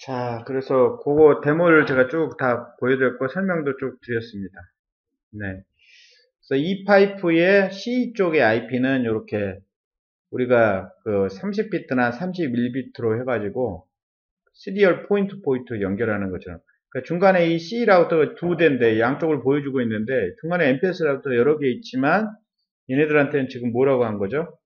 자, 그래서 그거 데모를 제가 쭉 다 보여드렸고 설명도 쭉 드렸습니다. 네. 그래서 이 파이프의 C 쪽의 IP는 이렇게 우리가 그 30비트나 31비트로 해가지고 시리얼 포인트 포인트 연결하는 것처럼. 그러니까 중간에 이 C 라우터가 두 대인데 양쪽을 보여주고 있는데 중간에 MPS 라우터 여러 개 있지만 얘네들한테는 지금 뭐라고 한 거죠?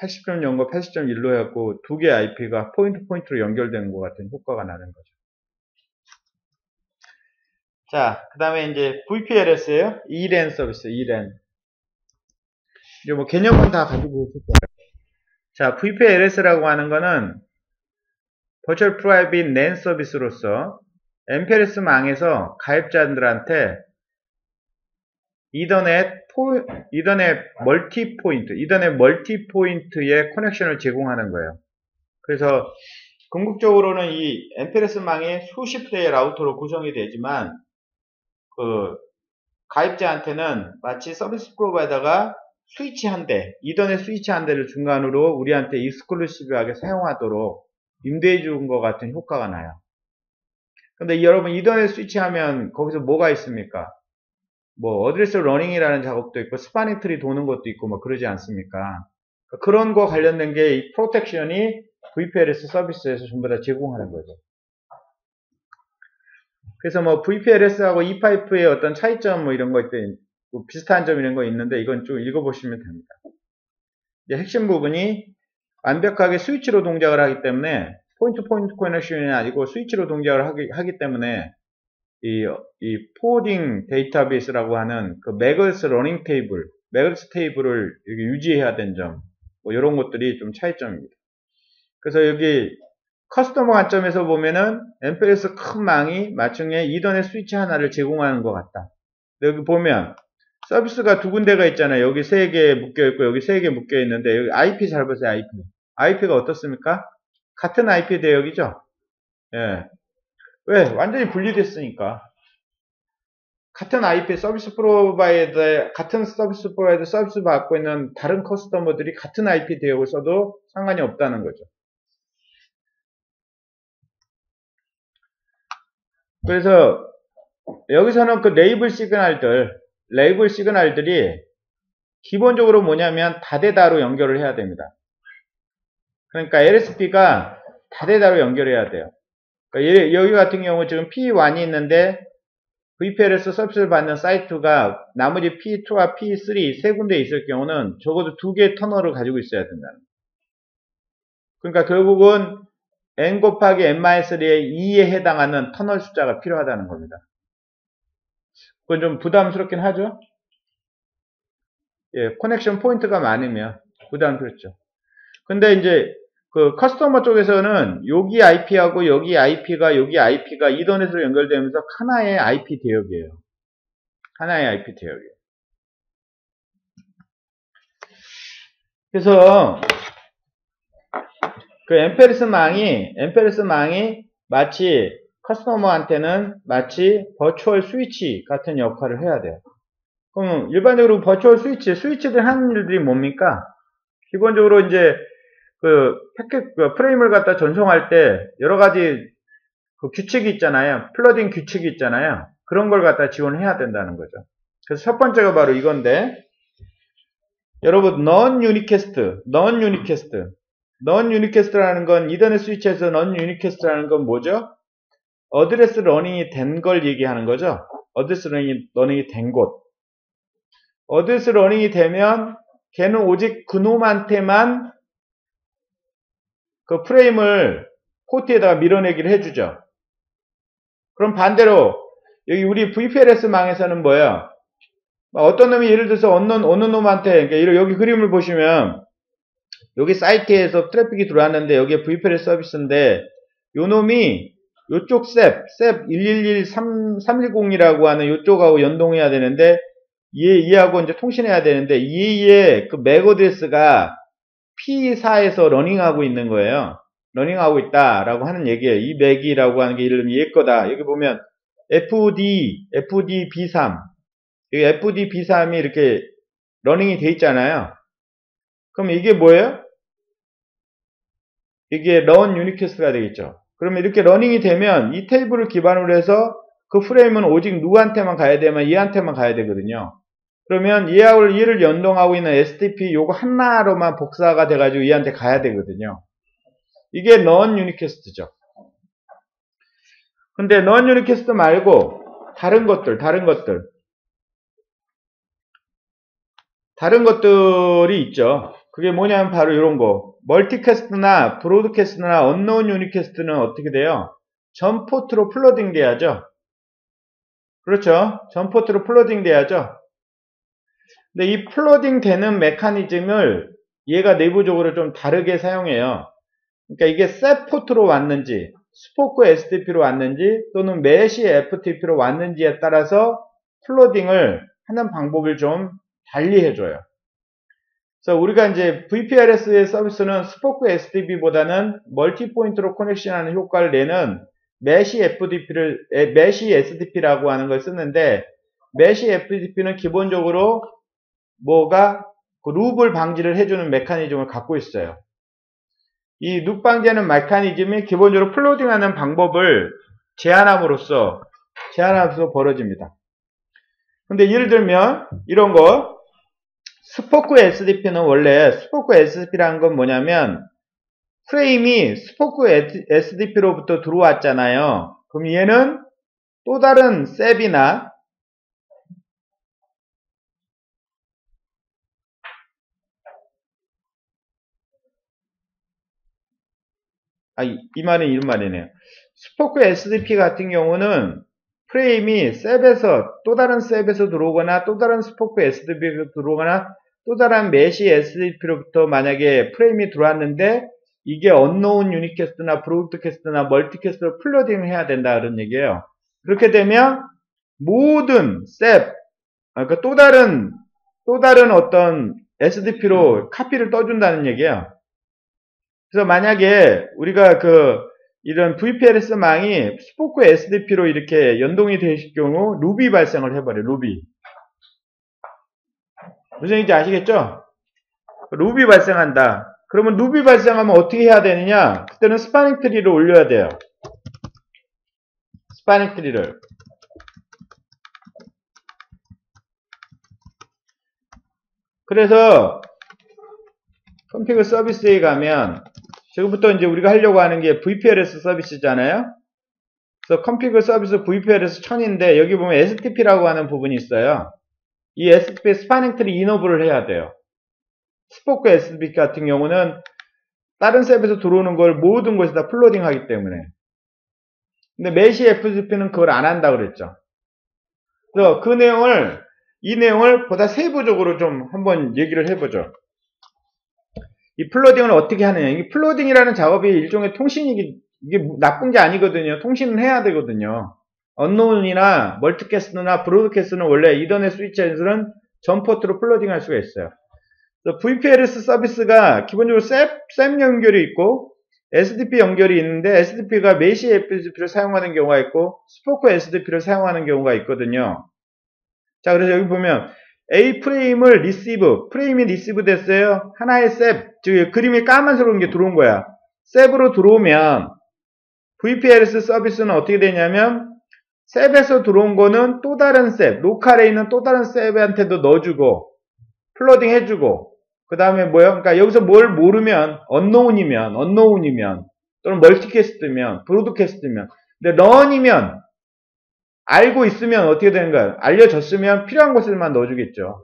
80.0과 80.1로 해갖고 두 개의 IP가 포인트 포인트로 연결되는 것 같은 효과가 나는 거죠. 자, 그 다음에 이제 VPLS예요. ELAN 서비스, ELAN. 이제 뭐 개념은 다 가지고 있을 거예요. 자, VPLS라고 하는 거는 Virtual Private LAN 서비스로서 MPLS 망에서 가입자들한테 이더넷 멀티포인트의 커넥션을 제공하는 거예요. 그래서 궁극적으로는 이 MPLS 망이 수십 대의 라우터로 구성이 되지만 그 가입자한테는 마치 서비스 프로바이더가 스위치 한 대, 이더넷 스위치 한 대를 중간으로 우리한테 익스클루시브하게 사용하도록 임대해 준 것 같은 효과가 나요. 근데 여러분 이더넷 스위치 하면 거기서 뭐가 있습니까? 뭐 어드레스 러닝이라는 작업도 있고 스파닝 트리 도는 것도 있고 뭐 그러지 않습니까? 그런 거 관련된 게 이 프로텍션이 VPLS 서비스에서 전부 다 제공하는 거죠. 그래서 뭐 VPLS하고 e파이프의 어떤 차이점 뭐 이런 거 있대, 뭐 비슷한 점 이런 거 있는데 이건 좀 읽어보시면 됩니다. 이제 핵심 부분이 완벽하게 스위치로 동작을 하기 때문에 포인트 커넥션이 아니고 스위치로 동작을 하기 때문에 이 포워딩 데이터베이스라고 하는 그 매거스 러닝 테이블, 매거스 테이블을 유지해야 되는 점, 뭐 이런 것들이 좀 차이점입니다. 그래서 여기 커스터머 관점에서 보면은 MPLS 큰 망이 마침내 이더넷 스위치 하나를 제공하는 것 같다. 여기 보면 서비스가 두 군데가 있잖아요. 여기 세 개 묶여 있고 여기 세 개 묶여 있는데 여기 IP 잘 보세요. IP가 어떻습니까? 같은 IP 대역이죠. 예. 왜? 완전히 분리됐으니까. 같은 IP 같은 서비스 프로바이더 서비스 받고 있는 다른 커스터머들이 같은 IP 대역을 써도 상관이 없다는 거죠. 그래서 여기서는 그 레이블 시그널들이 기본적으로 뭐냐면 다대다로 연결을 해야 됩니다. 그러니까 LSP가 다대다로 연결해야 돼요. 그러니까 여기 같은 경우 지금 P1이 있는데 VPLS 서비스를 받는 사이트가 나머지 P2와 P3 세 군데 있을 경우는 적어도 두 개의 터널을 가지고 있어야 된다는 거예요. 그러니까 결국은 N 곱하기 N-3의 2에 해당하는 터널 숫자가 필요하다는 겁니다. 그건 좀 부담스럽긴 하죠? 예, 커넥션 포인트가 많으면 부담스럽죠. 근데 이제 그 커스터머 쪽에서는 여기 IP하고 여기 IP가 이더넷으로 연결되면서 하나의 IP 대역이에요. 하나의 IP 대역이에요. 그래서 그 MPLS 망이 마치 커스터머한테는 마치 버추얼 스위치 같은 역할을 해야 돼요. 그럼 일반적으로 버추얼 스위치들 하는 일들이 뭡니까? 기본적으로 이제 그 프레임을 갖다 전송할 때 여러 가지 그 규칙이 있잖아요. 플러딩 규칙이 있잖아요. 그런 걸 갖다 지원해야 된다는 거죠. 그래서 첫 번째가 바로 이건데, 여러분, non-unicast라는 건 이더넷 스위치에서 non-unicast라는 건 뭐죠? 어드레스 러닝이 된 걸 얘기하는 거죠. 어드레스 러닝이 된 곳. 어드레스 러닝이 되면 걔는 오직 그놈한테만 그 프레임을 포트에다가 밀어내기를 해주죠. 그럼 반대로 여기 우리 VPLS 망에서는 뭐예요? 어떤 놈이 예를 들어서 어느 놈한테, 그러니까 여기 그림을 보시면 여기 사이트에서 트래픽이 들어왔는데 여기에 VPLS 서비스인데 요 놈이 요쪽 셉 111310이라고 하는 요쪽하고 연동해야 되는데 얘하고 이제 통신해야 되는데 얘의 그 맥 어드레스가 P4에서 러닝하고 있는 거예요. 러닝하고 있다라고 하는 얘기예요. 이 맥이라고 하는 게 예를 들면 얘 거다. 여기 보면 FDB3 여기 FDB3이 이렇게 러닝이 돼 있잖아요. 그럼 이게 뭐예요? 이게 run unicast가 되겠죠. 그러면 이렇게 러닝이 되면 이 테이블을 기반으로 해서 그 프레임은 오직 누구한테만 가야 되면 얘한테만 가야 되거든요. 그러면 얘를 연동하고 있는 SDP 요거 하나로만 복사가 돼가지고 얘한테 가야 되거든요. 이게 non unicast죠. 근데 non unicast 말고 다른 것들이 있죠. 그게 뭐냐면 바로 이런 거. 멀티캐스트나 브로드캐스트나 언노운 유니캐스트는 어떻게 돼요? 전 포트로 플러딩 돼야죠. 그렇죠. 전 포트로 플러딩 돼야죠. 근데 이 플러딩 되는 메커니즘을 얘가 내부적으로 좀 다르게 사용해요. 그러니까 이게 셋 포트로 왔는지, 스포크 STP로 왔는지, 또는 메시 FTP로 왔는지에 따라서 플러딩을 하는 방법을 좀 달리 해줘요. 그래서 우리가 이제 VPRS의 서비스는 스포크 STP보다는 멀티 포인트로 커넥션하는 효과를 내는 메시 STP라고 하는 걸 쓰는데, 메시 FTP는 기본적으로 그 룹을 방지를 해주는 메커니즘을 갖고 있어요. 이 룹 방지하는 메커니즘이 기본적으로 플로딩하는 방법을 제한함으로써 벌어집니다. 근데 예를 들면 이런 거 스포크 SDP는 원래 스포크 SDP라는 건 뭐냐면 프레임이 스포크 SDP로부터 들어왔잖아요. 그럼 얘는 또 다른 셉이나 이 말은 이런 말이네요. 스포크 SDP 같은 경우는 프레임이 셉에서 또 다른 셉에서 들어오거나 또 다른 스포크 SDP로 들어오거나 또 다른 메시 SDP로부터 만약에 프레임이 들어왔는데 이게 언노운 유니캐스트나 브로드캐스트나 멀티캐스트로 플러딩 해야 된다 그런 얘기예요. 그렇게 되면 모든 셉, 그러니까 또 다른 어떤 SDP로 카피를 떠준다는 얘기예요. 그래서 만약에 우리가 이런 VPRS 망이 스포크 SDP로 이렇게 연동이 되실 경우 루비 발생을 해버려요. 루비. 무슨 얘기인지 아시겠죠? 루비 발생한다. 그러면 루비 발생하면 어떻게 해야 되느냐? 그때는 스파닝 트리를 올려야 돼요. 스파닝 트리를. 그래서 컴피그 서비스에 가면 지금부터 이제 우리가 하려고 하는 게 VPRS 서비스잖아요. 그래서 컴피그 서비스 VPRS 1000인데 여기 보면 STP라고 하는 부분이 있어요. 이 STP 스파닝 트리 이너블을 해야 돼요. 스포크 STP 같은 경우는 다른 셉에서 들어오는 걸 모든 곳에다 플로딩 하기 때문에. 근데 메시 FTP는 그걸 안 한다 그랬죠. 그래서 이 내용을 보다 세부적으로 좀 한번 얘기를 해보죠. 이 플로딩을 어떻게 하느냐. 이 플로딩이라는 작업이 일종의 이게 나쁜 게 아니거든요. 통신은 해야 되거든요. 언노운이나 멀티캐스트나 브로드캐스트는 원래 이더넷 스위치에서는 전 포트로 플로딩 할 수가 있어요. VPRS 서비스가 기본적으로 셉 연결이 있고 SDP 연결이 있는데 SDP가 메시 FTP를 사용하는 경우가 있고 스포크 SDP를 사용하는 경우가 있거든요. 자, 그래서 여기 보면 A 프레임을 프레임이 리시브 됐어요. 하나의 셉, 즉 그림이 까만색으로 게 들어온 거야. 셉으로 들어오면 VPRS 서비스는 어떻게 되냐면 셉에서 들어온 거는 또 다른 셉, 로컬에 있는 또 다른 셉한테도 넣어주고 플러딩 해주고 그 다음에 그러니까 여기서 뭘 모르면 언노운이면 또는 멀티캐스트면 브로드캐스트면 근데 런이면 알고 있으면 어떻게 되는가요? 알려졌으면 필요한 곳에만 넣어주겠죠.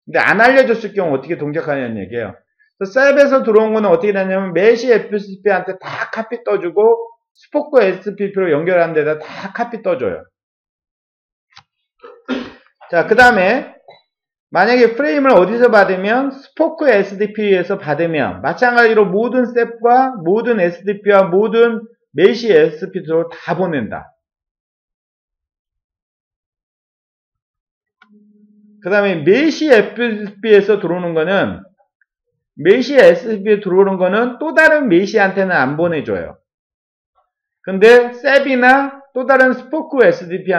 근데 안 알려졌을 경우 어떻게 동작하냐는 얘기예요. 그래서 셉에서 들어온 거는 어떻게 되냐면 메시 FTP한테 다 카피 떠주고 스포크 STP로 연결하는 데다 다 카피 떠줘요. 자, 그 다음에 만약에 프레임을 어디서 받으면 스포크 SDP에서 받으면 마찬가지로 모든 셉과 모든 SDP와 모든 메시 STP로 다 보낸다. 그 다음에 메시 FTP에서 들어오는 거는 메시 STP에 들어오는 거는 또 다른 메시한테는 안 보내줘요. 근데 셉이나 또 다른 스포크 SDP한테